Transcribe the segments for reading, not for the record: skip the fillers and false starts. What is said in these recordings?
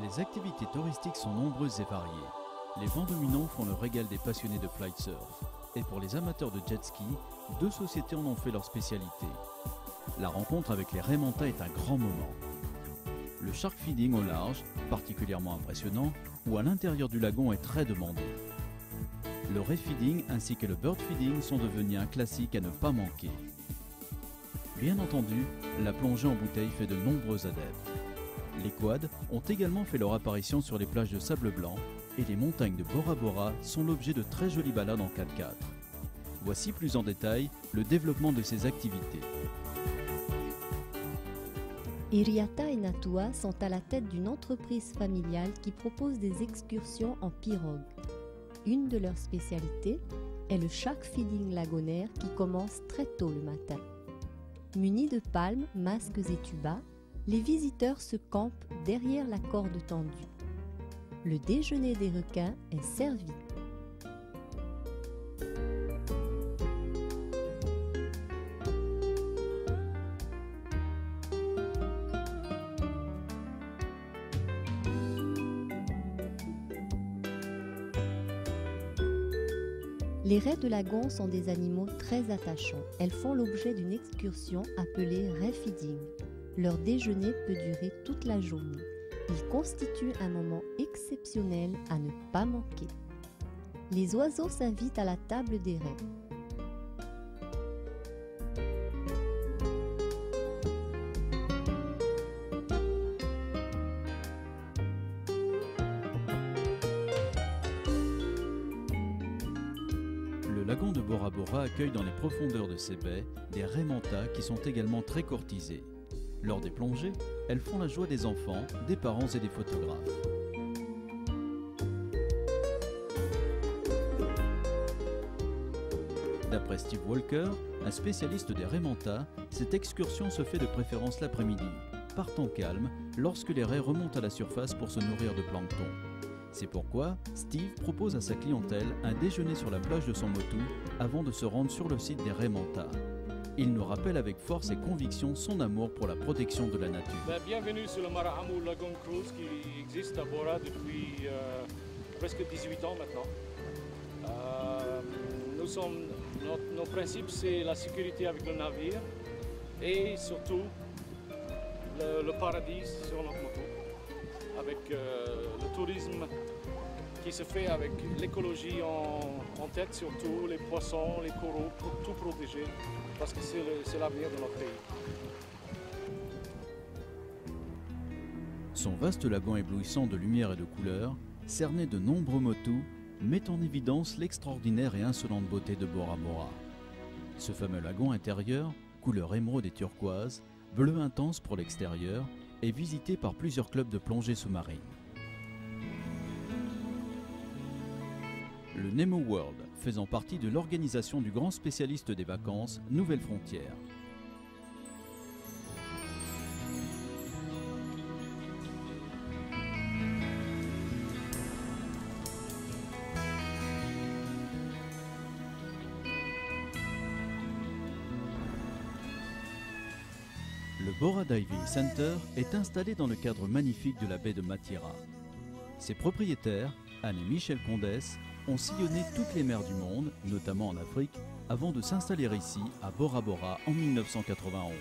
Les activités touristiques sont nombreuses et variées. Les vents dominants font le régal des passionnés de flight surf. Et pour les amateurs de jet ski, deux sociétés en ont fait leur spécialité. La rencontre avec les Raimentas est un grand moment. Le shark feeding au large, particulièrement impressionnant, ou à l'intérieur du lagon est très demandé. Le ray feeding ainsi que le bird feeding sont devenus un classique à ne pas manquer. Bien entendu, la plongée en bouteille fait de nombreux adeptes. Les quads ont également fait leur apparition sur les plages de sable blanc et les montagnes de Bora Bora sont l'objet de très jolies balades en 4x4. Voici plus en détail le développement de ces activités. Iriata et Natua sont à la tête d'une entreprise familiale qui propose des excursions en pirogue. Une de leurs spécialités est le shark feeding lagonaire qui commence très tôt le matin. Munis de palmes, masques et tubas, les visiteurs se campent derrière la corde tendue. Le déjeuner des requins est servi. Les raies de lagon sont des animaux très attachants. Elles font l'objet d'une excursion appelée ray feeding. Leur déjeuner peut durer toute la journée. Il constitue un moment exceptionnel à ne pas manquer. Les oiseaux s'invitent à la table des raies. Le lagon de Bora Bora accueille dans les profondeurs de ses baies des Raimentas qui sont également très courtisés. Lors des plongées, elles font la joie des enfants, des parents et des photographes. D'après Steve Walker, un spécialiste des Raimentas, cette excursion se fait de préférence l'après-midi, par temps calme, lorsque les raies remontent à la surface pour se nourrir de plancton. C'est pourquoi Steve propose à sa clientèle un déjeuner sur la plage de San Motu avant de se rendre sur le site des Raimentas. Il nous rappelle avec force et conviction son amour pour la protection de la nature. Bienvenue sur le Marahamou Lagoon Cruise qui existe à Bora depuis presque 18 ans maintenant. Nos principes, c'est la sécurité avec le navire et surtout le paradis sur notre moto. Avec le tourisme qui se fait avec l'écologie en tête, surtout les poissons, les coraux, pour tout protéger, parce que c'est l'avenir de notre pays. Son vaste lagon éblouissant de lumière et de couleurs, cerné de nombreux motus, met en évidence l'extraordinaire et insolente beauté de Bora Bora. Ce fameux lagon intérieur, couleur émeraude et turquoise, bleu intense pour l'extérieur, est visité par plusieurs clubs de plongée sous-marine. Le Nemo World, faisant partie de l'organisation du grand spécialiste des vacances, Nouvelles Frontières. Le Bora Diving Center est installé dans le cadre magnifique de la baie de Matira. Ses propriétaires, Anne et Michel Condès, ont sillonné toutes les mers du monde, notamment en Afrique, avant de s'installer ici, à Bora Bora, en 1991.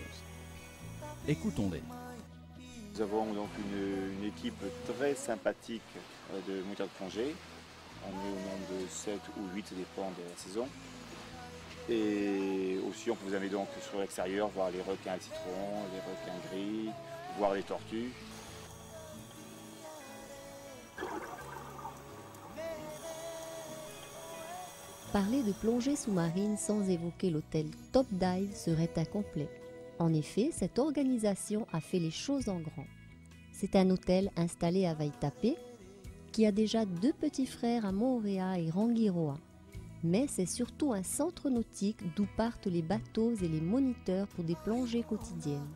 Écoutons-les. Nous avons donc une équipe très sympathique de moniteurs de plongée. On est au nombre de 7 ou 8, ça dépend de la saison. Et aussi, on peut vous amener donc sur l'extérieur, voir les requins à citron, les requins gris, voir les tortues. Parler de plongée sous-marine sans évoquer l'hôtel Top Dive serait incomplet. En effet, cette organisation a fait les choses en grand. C'est un hôtel installé à Vaitapé, qui a déjà 2 petits frères à Moorea et Rangiroa. Mais c'est surtout un centre nautique d'où partent les bateaux et les moniteurs pour des plongées quotidiennes.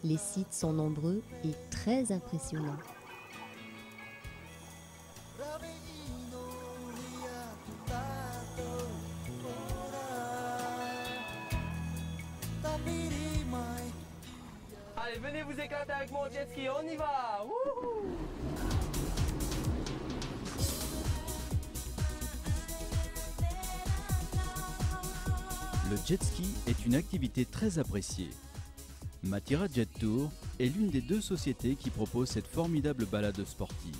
Les sites sont nombreux et très impressionnants. Allez, venez vous éclater avec mon jet ski, on y va! Wouhou! Le jet ski est une activité très appréciée. Matira Jet Tour est l'une des deux sociétés qui proposent cette formidable balade sportive.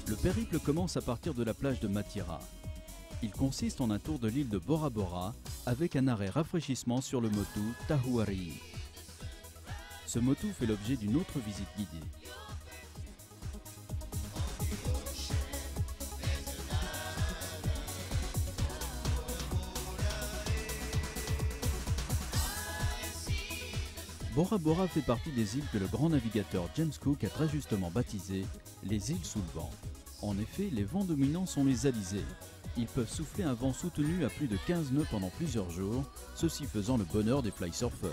Le périple commence à partir de la plage de Matira. Il consiste en un tour de l'île de Bora Bora avec un arrêt rafraîchissement sur le motu Tahuari. Ce motu fait l'objet d'une autre visite guidée. Bora Bora fait partie des îles que le grand navigateur James Cook a très justement baptisées les îles sous le vent. En effet, les vents dominants sont les alizés. Ils peuvent souffler un vent soutenu à plus de 15 nœuds pendant plusieurs jours, ceci faisant le bonheur des fly-surfeurs.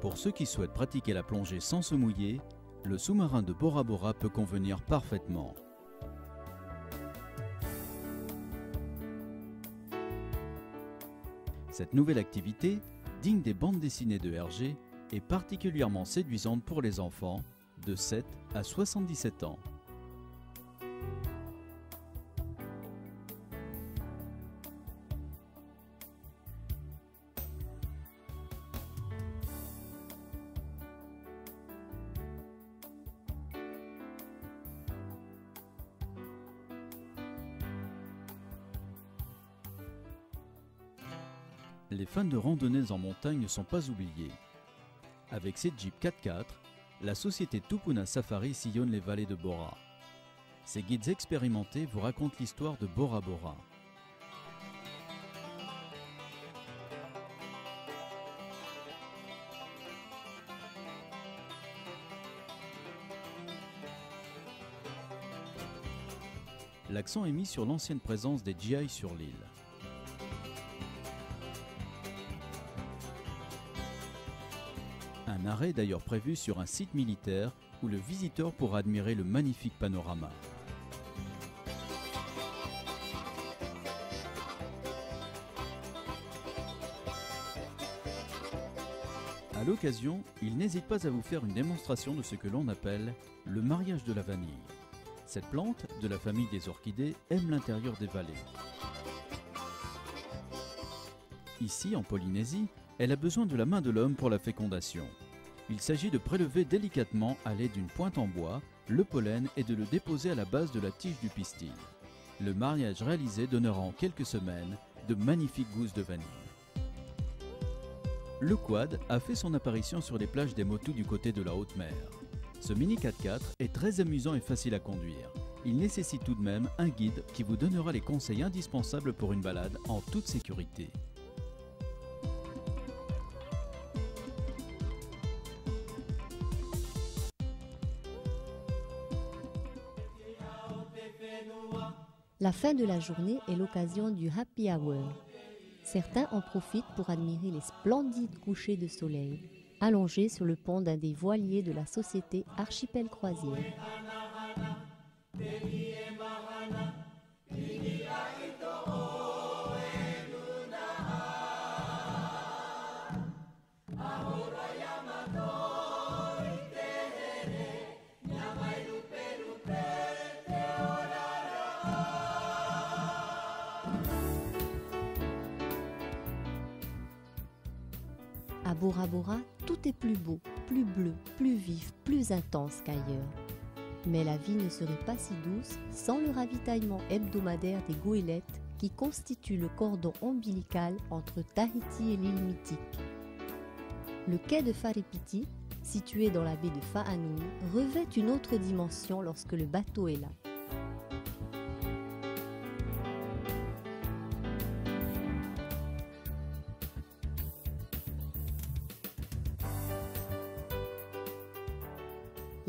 Pour ceux qui souhaitent pratiquer la plongée sans se mouiller, le sous-marin de Bora Bora peut convenir parfaitement. Cette nouvelle activité, digne des bandes dessinées de Hergé, est particulièrement séduisante pour les enfants de 7 à 77 ans. Les fans de randonnées en montagne ne sont pas oubliés. Avec ses jeeps 4x4, la société Tupuna Safari sillonne les vallées de Bora. Ces guides expérimentés vous racontent l'histoire de Bora Bora. L'accent est mis sur l'ancienne présence des GI sur l'île. Un arrêt est d'ailleurs prévu sur un site militaire où le visiteur pourra admirer le magnifique panorama. À l'occasion, il n'hésite pas à vous faire une démonstration de ce que l'on appelle le mariage de la vanille. Cette plante, de la famille des orchidées, aime l'intérieur des vallées. Ici, en Polynésie, elle a besoin de la main de l'homme pour la fécondation. Il s'agit de prélever délicatement à l'aide d'une pointe en bois le pollen et de le déposer à la base de la tige du pistil. Le mariage réalisé donnera en quelques semaines de magnifiques gousses de vanille. Le quad a fait son apparition sur les plages des Motu du côté de la haute mer. Ce mini 4x4 est très amusant et facile à conduire. Il nécessite tout de même un guide qui vous donnera les conseils indispensables pour une balade en toute sécurité. La fin de la journée est l'occasion du happy hour. Certains en profitent pour admirer les splendides couchers de soleil, allongés sur le pont d'un des voiliers de la société Archipel Croisière. À Bora Bora, tout est plus beau, plus bleu, plus vif, plus intense qu'ailleurs. Mais la vie ne serait pas si douce sans le ravitaillement hebdomadaire des goélettes qui constituent le cordon ombilical entre Tahiti et l'île mythique. Le quai de Wharepiti, situé dans la baie de Whanui, revêt une autre dimension lorsque le bateau est là.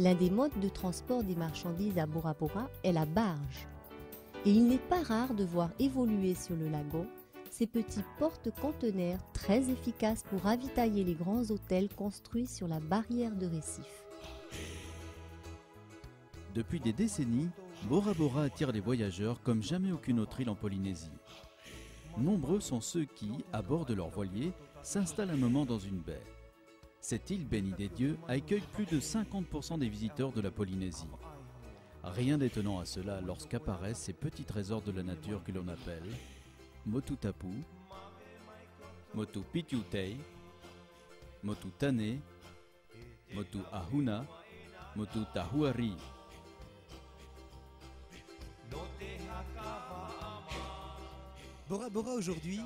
L'un des modes de transport des marchandises à Bora Bora est la barge. Et il n'est pas rare de voir évoluer sur le lagon ces petits porte-conteneurs très efficaces pour ravitailler les grands hôtels construits sur la barrière de récif. Depuis des décennies, Bora Bora attire les voyageurs comme jamais aucune autre île en Polynésie. Nombreux sont ceux qui, à bord de leur voilier, s'installent un moment dans une baie. Cette île bénie des dieux accueille plus de 50% des visiteurs de la Polynésie. Rien d'étonnant à cela lorsqu'apparaissent ces petits trésors de la nature que l'on appelle Motu Tapu, Motu Pitiutei, Motu Tane, Motu Ahuna, Motu Tahuari. Bora Bora aujourd'hui